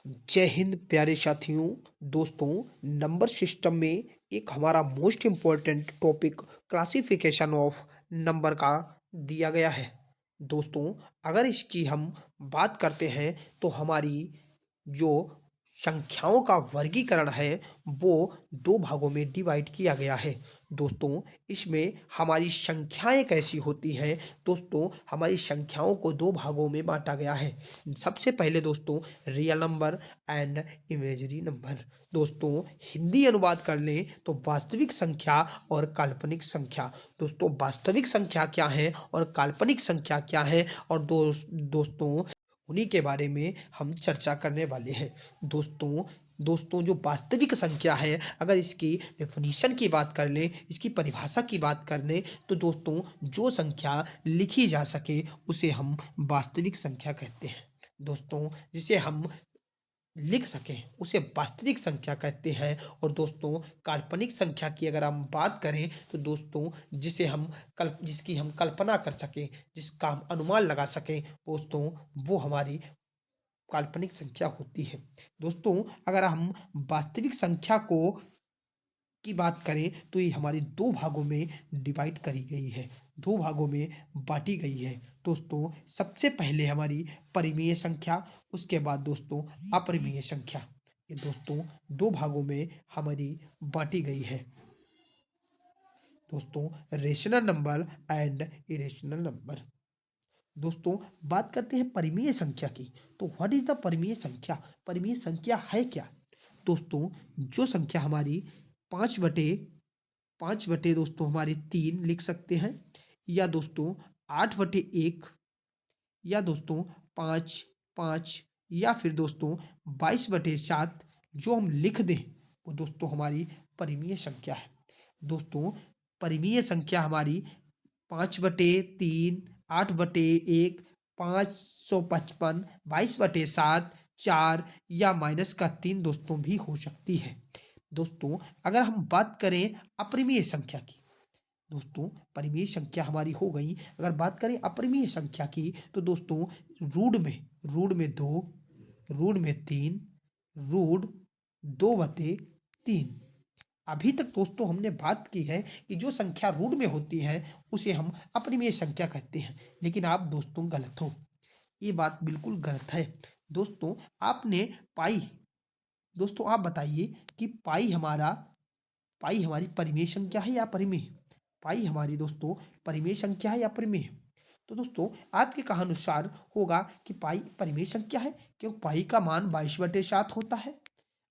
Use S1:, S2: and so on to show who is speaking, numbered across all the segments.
S1: जय हिंद प्यारे साथियों। दोस्तों, नंबर सिस्टम में एक हमारा most important topic classification of number का दिया गया है। दोस्तों, अगर इसकी हम बात करते हैं तो हमारी जो संख्याओं का वर्गीकरण है वो दो भागों में डिवाइड किया गया है। दोस्तों, इसमें हमारी संख्याएं कैसी होती हैं। दोस्तों, हमारी संख्याओं को दो भागों में बांटा गया है। सबसे पहले दोस्तों, real number and imaginary number. दोस्तों, हिंदी अनुवाद कर लें तो वास्तविक संख्या और काल्पनिक संख्या। दोस्तों, वास्तविक संख्या क्या है और काल्पनिक संख्या क्या है, और दोस्तों उन्हीं के बारे में हम चर्चा करने वाले हैं। दोस्तों जो वास्तविक संख्या है, अगर इसकी डेफिनेशन की बात कर लें, इसकी परिभाषा की बात कर लें, तो दोस्तों जो संख्या लिखी जा सके उसे हम वास्तविक संख्या कहते हैं। दोस्तों, जिसे हम लिख सकें उसे वास्तविक संख्या कहते हैं। और दोस्तों, काल्पनिक संख्या की अगर हम बात करें तो दोस्तों जिसकी हम कल्पना कर सकें, जिसका हम अनुमान लगा सकें, दोस्तों वो हमारी काल्पनिक संख्या होती है। दोस्तों, अगर हम वास्तविक संख्या को की बात करें तो ये हमारी दो भागों में डिवाइड करी गई है, दो भागों में बांटी गई है। दोस्तों, सबसे पहले हमारी परिमेय संख्या, उसके बाद दोस्तों अपरिमेय संख्या। ये दोस्तों दो भागों में हमारी बांटी गई है। दोस्तों, rational number and irrational number. दोस्तों, बात करते हैं परिमेय संख्या की। तो व्हाट इज द परिमेय संख्या? परिमेय संख्या है क्या? दोस्तों, जो संख्या हमारी पाँच बटे पाँच बटे दोस्तों हमारी तीन लिख सकते हैं, या दोस्तों आठ बटे एक, या दोस्तों पाँच पाँच, या फिर दोस्तों बाईस बटे सात जो हम लिख दें, वो दोस्तों हमारी परिमेय संख्या है। दोस्तों, परिमेय संख्या हमारी पाँच बटे तीन, आठ बटे एक, 555, बाईस बटे सात, चार, या माइनस का तीन दोस्तों भी हो सकती है। दोस्तों, अगर हम बात करें अपरिमेय संख्या की, दोस्तों परिमेय संख्या हमारी हो गई। अगर बात करें अपरिमेय संख्या की तो दोस्तों रूट में दो, रूट में तीन, रूट दो बटे तीन। अभी तक दोस्तों हमने बात की है कि जो संख्या रूट में होती है उसे हम अपरिमेय संख्या कहते हैं, लेकिन आप दोस्तों गलत हो। ये बात बिल्कुल गलत है। दोस्तों, आपने पाई, दोस्तों आप बताइए कि पाई हमारी परिमेय संख्या है या परिमेय? पाई हमारी दोस्तों परिमेय संख्या है या परिमेय? तो दोस्तों आपके कहानुसार होगा कि पाई परिमेय संख्या है, क्योंकि पाई का मान 22/7 होता है।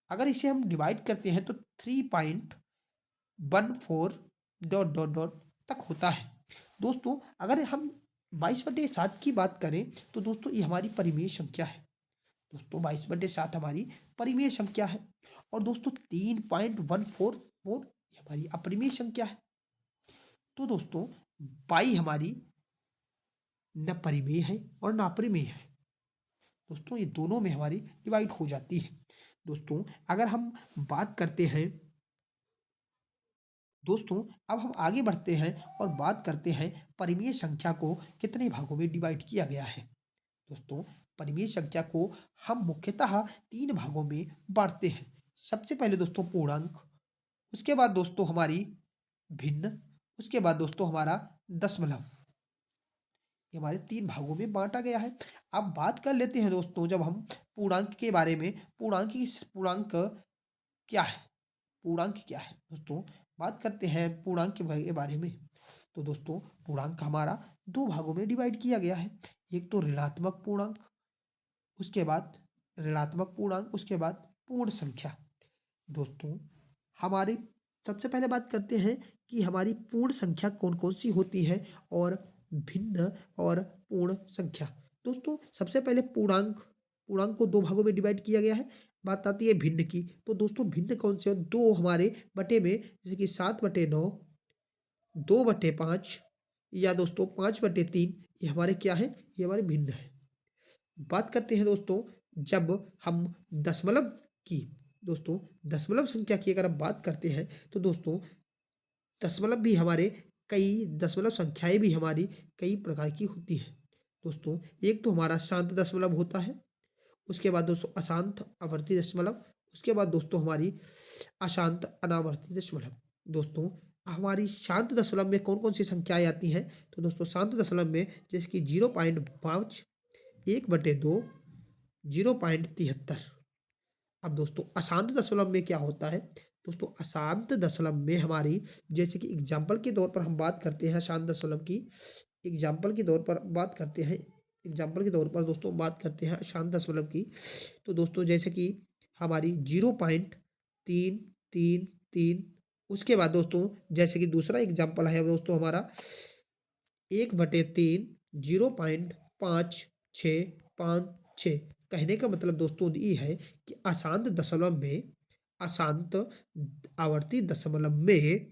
S1: अगर इसे हम डिवाइड करते हैं तो 3.14 डॉट डॉट डॉट तक होता है। दोस्तों, अगर हम 22/7 की बात करें तो दोस्तों ये हमारी परिमेय संख्या है। दोस्तों 22/7 हमारी परिमेय संख्या है। और दोस्तों 3.144 ये हमारी अपरिमेय संख्या है। तो दोस्तों पाई हमारी न परिमेय है और न अपरिमेय है। दोस्तों ये दोनों में हमारी डिवाइड हो जाती है। दोस्तों, अगर हम बात करते हैं, दोस्तों अब हम आगे बढ़ते हैं और बात करते हैं परिमेय संख्या को कितने भागों में डिवाइड किया गया है। दोस्तों, परिमेय संख्या को हम मुख्यतः तीन भागों में बांटते हैं। सबसे पहले दोस्तों पूर्णांक, उसके बाद दोस्तों हमारी भिन्न, उसके बाद दोस्तों हमारा दशमलव। ये हमारे तीन भागों में बांटा गया है। अब बात कर लेते हैं दोस्तों, जब हम पूर्णांक के बारे में, पूर्णांक क्या है, पूर्णांक क्या है दोस्तों, बात करते हैं पूर्णांक के बारे में। तो दोस्तों पूर्णांक हमारा दो भागों में डिवाइड किया गया है। एक तो ऋणात्मक पूर्णांक, उसके बाद ऋणात्मक पूर्णांक, उसके बाद पूर्ण संख्या। दोस्तों, हमारी सबसे पहले बात करते हैं कि हमारी पूर्ण संख्या कौन कौन सी होती है और भिन्न और पूर्ण संख्या। दोस्तों सबसे पहले पूर्णांक, पूर्णांक को दो भागों में डिवाइड किया गया है। बात आती है भिन्न की, तो दोस्तों भिन्न कौन से? दो हमारे बटे में, जैसे कि 7/9, 2/5, या दोस्तों 5/3, ये हमारे क्या है? ये हमारे भिन्न है। बात करते हैं दोस्तों, जब हम दशमलव की, दोस्तों दशमलव संख्या की अगर हम बात करते हैं तो दोस्तों दशमलव भी हमारे कई, दशमलव संख्याएं भी हमारी कई प्रकार की होती हैं। दोस्तों, एक तो हमारा शांत दशमलव होता है, उसके बाद दोस्तों अशांत आवर्ती दशमलव, उसके बाद दोस्तों हमारी अशांत अनावर्ती दशमलव। दोस्तों हमारी शांत दशमलव में कौन कौन सी संख्याएं आती हैं? तो दोस्तों शांत दशमलव में जैसे कि 0.5, 1/2, 0.73। अब दोस्तों अशांत दशमलव में क्या होता है? दोस्तों अशांत दशमलव में हमारी, जैसे कि एग्जाम्पल के तौर पर हम बात करते हैं अशांत दशमलव की, एग्जाम्पल के तौर पर बात करते हैं, एग्जाम्पल के तौर पर दोस्तों बात करते हैं अशांत दशमलव की। तो दोस्तों जैसे कि हमारी 0.333, उसके बाद दोस्तों जैसे कि दूसरा एग्जाम्पल है दोस्तों हमारा 1/3, 0.5656। कहने का मतलब दोस्तों ये है कि अशांत दशमलव में, अशांत आवर्ती दशमलव में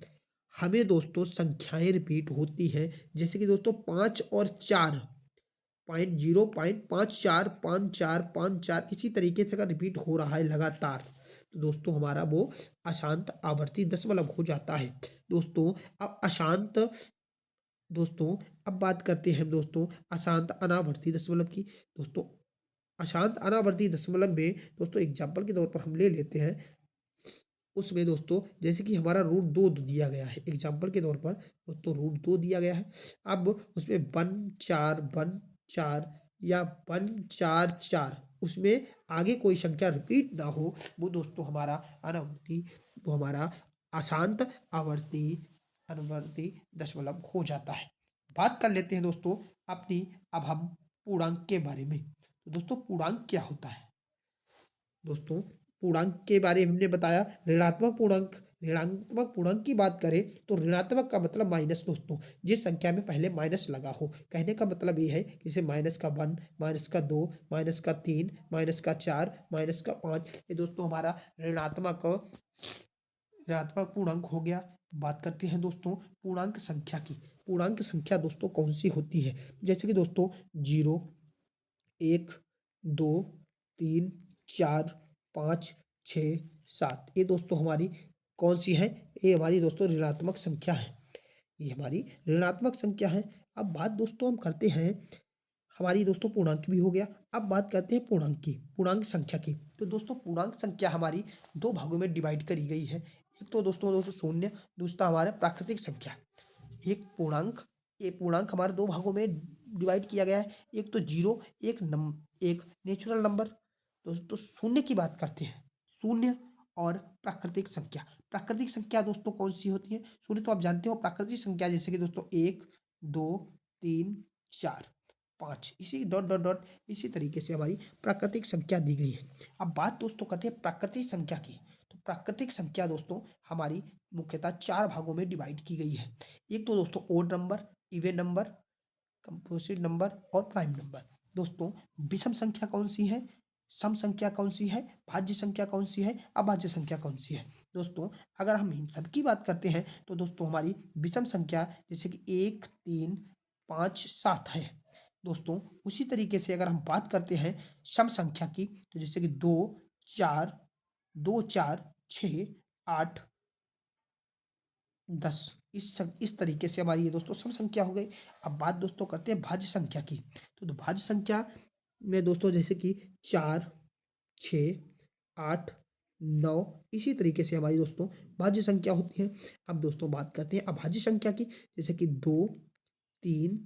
S1: हमें दोस्तों संख्याएं रिपीट होती हैं। जैसे कि दोस्तों 5 और 4, 0.545454 इसी तरीके से अगर रिपीट हो रहा है लगातार, तो दोस्तों हमारा वो अशांत आवर्ती दशमलव हो जाता है। दोस्तों अब अशांत, दोस्तों अब बात करते हैं हम दोस्तों अशांत अनावर्ती दशमलव की। दोस्तों अशांत अनावर्ती दशमलव में दोस्तों एग्जाम्पल के तौर पर हम ले लेते हैं, उसमें दोस्तों जैसे कि हमारा √2 दिया गया है एग्जाम्पल के तौर पर, दोस्तों √2 दिया गया है। अब उसमें 1 4 1 4 या 1 4 4, उसमें आगे कोई संख्या रिपीट ना हो, वो दोस्तों हमारा अनावर्ती, वो हमारा अशांत आवर्ती अनुवर्ती दशमलव हो जाता है। बात कर लेते हैं दोस्तों अपनी, अब हम पूर्णांक के बारे में। तो दोस्तों पूर्णांक क्या होता है? दोस्तों पूर्णांक के बारे में हमने बताया ऋणात्मक पूर्णांक। ऋणात्मक पूर्णांक की बात करें तो ऋणात्मक का मतलब माइनस दोस्तों, जिस संख्या में पहले माइनस लगा हो। कहने का मतलब ये है कि जैसे -1, -2, -3, -4, -5, ये दोस्तों हमारा ऋणात्मक ऋणात्मक पूर्णांक हो गया। बात करते हैं दोस्तों पूर्णांक संख्या की। पूर्णांक संख्या दोस्तों कौन सी होती है? जैसे कि दोस्तों 0, 1, 2, 3, 4, 5, 6, 7, ये दोस्तों हमारी कौन सी है? ये हमारी दोस्तों ऋणात्मक संख्या है, ये हमारी ऋणात्मक संख्या है। अब बात दोस्तों हम करते हैं हमारी दोस्तों पूर्णांक भी हो गया। अब बात करते हैं पूर्णांक की, पूर्णांक संख्या की। तो दोस्तों पूर्णांक संख्या हमारी दो भागों में डिवाइड करी गई है। एक तो दोस्तों शून्य, दूसरा हमारा प्राकृतिक संख्या। एक पूर्णांक, ये पूर्णांक हमारे दो भागों में डिवाइड किया गया है। एक तो जीरो, एक नेचुरल नंबर। दोस्तों शून्य की बात करते हैं, शून्य और प्राकृतिक संख्या। प्राकृतिक संख्या दोस्तों कौन सी होती है? शून्य तो आप जानते हो, प्राकृतिक संख्या जैसे कि दोस्तों 1, 2, 3, 4, 5, इसी डॉट डॉट डॉट इसी तरीके से हमारी प्राकृतिक संख्या दी गई है। अब बात दोस्तों करते हैं प्राकृतिक संख्या की। तो प्राकृतिक संख्या दोस्तों हमारी मुख्यतः चार भागों में डिवाइड की गई है। एक तो दोस्तों odd number, even number, composite number और प्राइम नंबर। दोस्तों विषम संख्या कौन सी है, सम संख्या कौन सी है, भाज्य संख्या कौन सी है, अभाज्य संख्या कौन सी है? दोस्तों अगर हम इन सब की बात करते हैं तो दोस्तों हमारी विषम संख्या जैसे कि 1, 3, 5, 7 है। दोस्तों उसी तरीके से अगर हम बात करते हैं सम संख्या की, तो जैसे कि 2 4 6 8 10, इस तरीके से हमारी ये दोस्तों सम संख्या हो गई। अब बात दोस्तों करते हैं भाज्य संख्या की। तो भाज्य संख्या में दोस्तों जैसे कि 4, 6, 8, 9, इसी तरीके से हमारी दोस्तों भाज्य संख्या होती है। अब दोस्तों बात करते हैं अभाज्य संख्या की, जैसे कि 2, 3,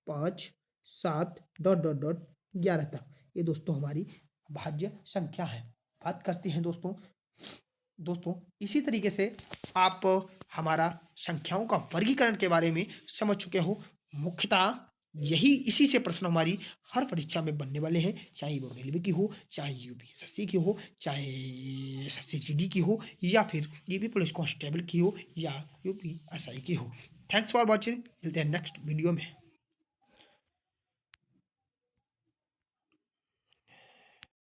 S1: 5, 7 डॉट डॉट डॉट 11 तक, ये दोस्तों हमारी भाज्य संख्या है। बात करते हैं दोस्तों, इसी तरीके से आप हमारा संख्याओं का वर्गीकरण के बारे में समझ चुके हो। मुख्यतः यही, इसी से प्रश्न हमारी हर परीक्षा में बनने वाले हैं, चाहे वो रेलवे की हो, चाहे यूपीएसएससी की हो, चाहे एसएससी की हो, या फिर यूपी पुलिस कांस्टेबल की हो, या यूपीएसआई की हो। थैंक्स फॉर वॉचिंग, मिलते हैं नेक्स्ट वीडियो में।